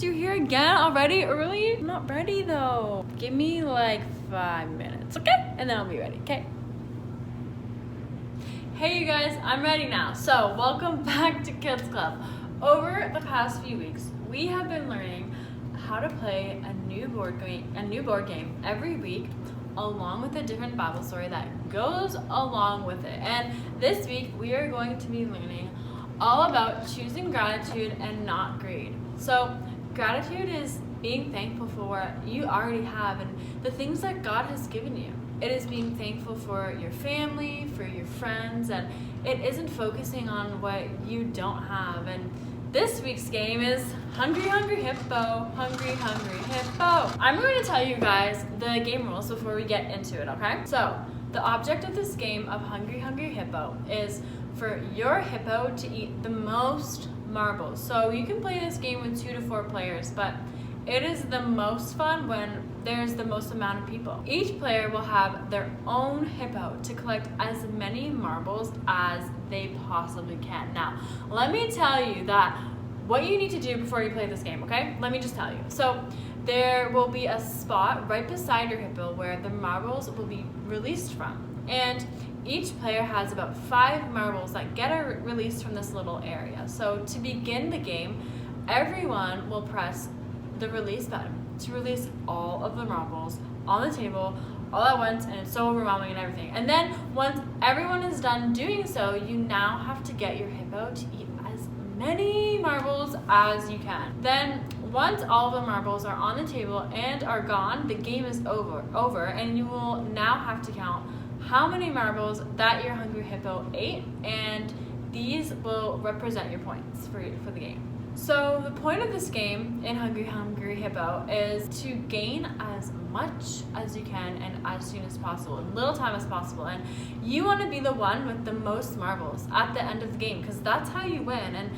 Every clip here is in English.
You're here again already early? I'm not ready though. Give me like 5 minutes, okay? And then I'll be ready, okay? Hey you guys, I'm ready now. So welcome back to Kids Club. Over the past few weeks, we have been learning how to play a new board game every week, along with a different Bible story that goes along with it. And this week we are going to be learning all about choosing gratitude and not greed. So gratitude is being thankful for what you already have and the things that God has given you. It is being thankful for your family, for your friends, and it isn't focusing on what you don't have. And this week's game is Hungry Hungry Hippo, Hungry Hungry Hippo. I'm going to tell you guys the game rules before we get into it, okay? So the object of this game of Hungry Hungry Hippo is for your hippo to eat the most marbles. So you can play this game with 2 to 4 players, but it is the most fun when there's the most amount of people. Each player will have their own hippo to collect as many marbles as they possibly can. Now, let me tell you that what you need to do before you play this game, okay? Let me just tell you. So there will be a spot right beside your hippo where the marbles will be released from. And each player has about 5 marbles that get released from this little area. So to begin the game, everyone will press the release button to release all of the marbles on the table all at once, and it's so overwhelming and everything. And then once everyone is done doing so, you now have to get your hippo to eat as many marbles as you can. Then once all of the marbles are on the table and are gone, the game is over, and you will now have to count how many marbles that your Hungry Hippo ate, and these will represent your points for the game. So the point of this game in Hungry Hungry Hippo is to gain as much as you can and as soon as possible, in little time as possible. And you want to be the one with the most marbles at the end of the game, because that's how you win. And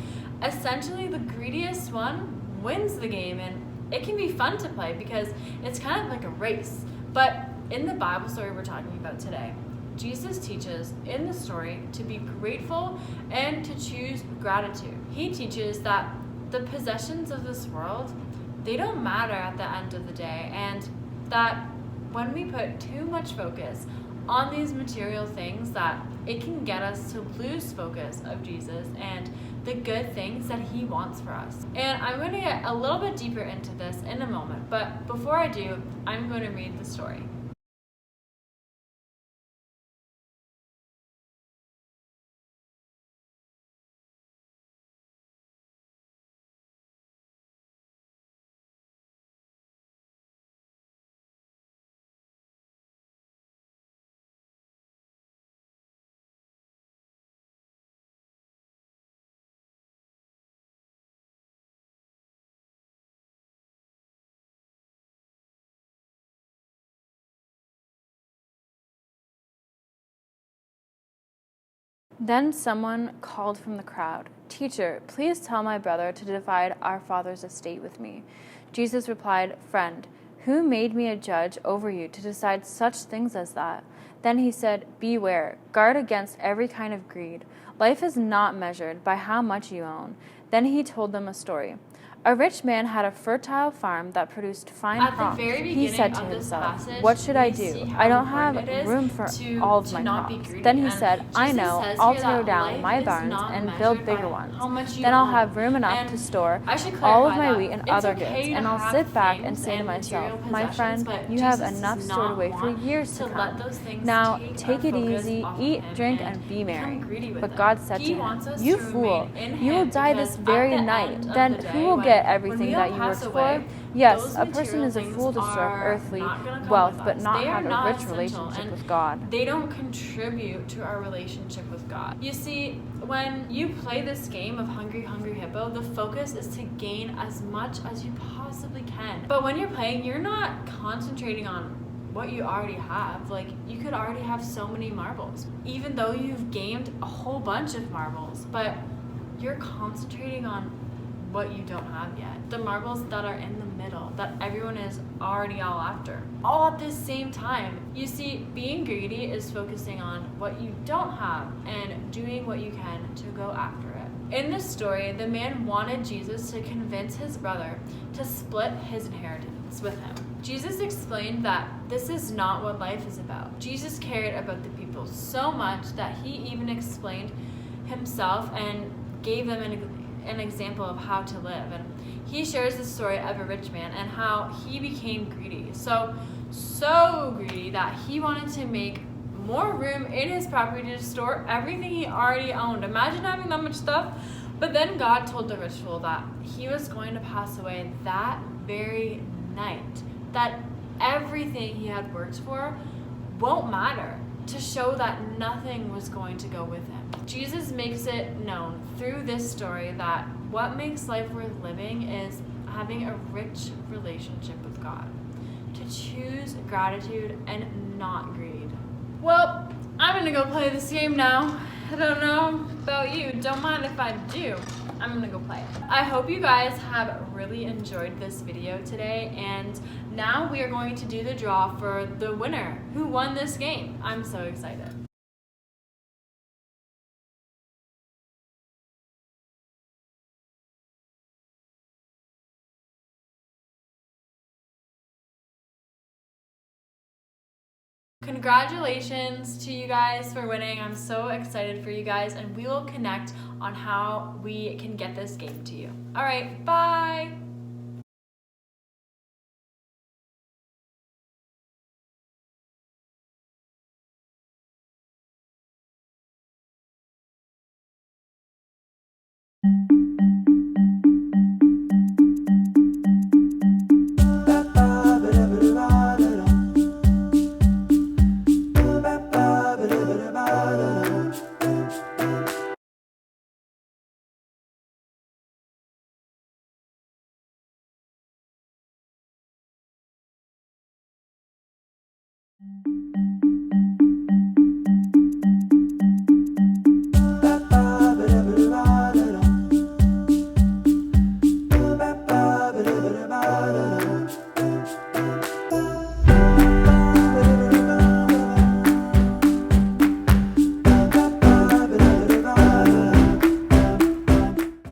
essentially the greediest one wins the game, and it can be fun to play because it's kind of like a race. But in the Bible story we're talking about today, Jesus teaches in the story to be grateful and to choose gratitude. He teaches that the possessions of this world, they don't matter at the end of the day, and that when we put too much focus on these material things, that it can get us to lose focus of Jesus and the good things that he wants for us. And I'm going to get a little bit deeper into this in a moment, but before I do, I'm going to read the story. Then someone called from the crowd, "Teacher, please tell my brother to divide our father's estate with me." Jesus replied, "Friend, who made me a judge over you to decide such things as that?" Then he said, "Beware, guard against every kind of greed. Life is not measured by how much you own." Then he told them a story. A rich man had a fertile farm that produced fine crops. He said to himself, "What should I do? I don't have room for all of my crops." Then he said, "I know, I'll tear down my barns and build bigger ones. Then I'll have room enough to store all of my wheat and other goods, and I'll sit back and say to myself, 'My friend, you have enough stored away for years to come. Now take it easy, eat, drink, and be merry.' But God said to him, 'You fool, you will die this very night. Then who will get everything that you worked for?' Yes, a person is a fool to store up earthly wealth but not have a rich relationship with God." They don't contribute to our relationship with God. You see, when you play this game of Hungry Hungry Hippo, the focus is to gain as much as you possibly can. But when you're playing, you're not concentrating on what you already have. Like, you could already have so many marbles, even though you've gained a whole bunch of marbles, but you're concentrating on what you don't have yet. The marbles that are in the middle, that everyone is already all after, all at the same time. You see, being greedy is focusing on what you don't have and doing what you can to go after it. In this story, the man wanted Jesus to convince his brother to split his inheritance with him. Jesus explained that this is not what life is about. Jesus cared about the people so much that he even explained himself and gave them an example of how to live. And he shares the story of a rich man and how he became greedy. So greedy that he wanted to make more room in his property to store everything he already owned. Imagine having that much stuff. But then God told the rich fool that he was going to pass away that very night, that everything he had worked for won't matter, to show that nothing was going to go with him. Jesus makes it known through this story that what makes life worth living is having a rich relationship with God, to choose gratitude and not greed. Well, I'm gonna go play this game now. I don't know about you. Don't mind if I do. I'm gonna go play it. I hope you guys have really enjoyed this video today, and now we are going to do the draw for the winner who won this game. I'm so excited. Congratulations to you guys for winning. I'm so excited for you guys, and we will connect on how we can get this game to you. All right, bye.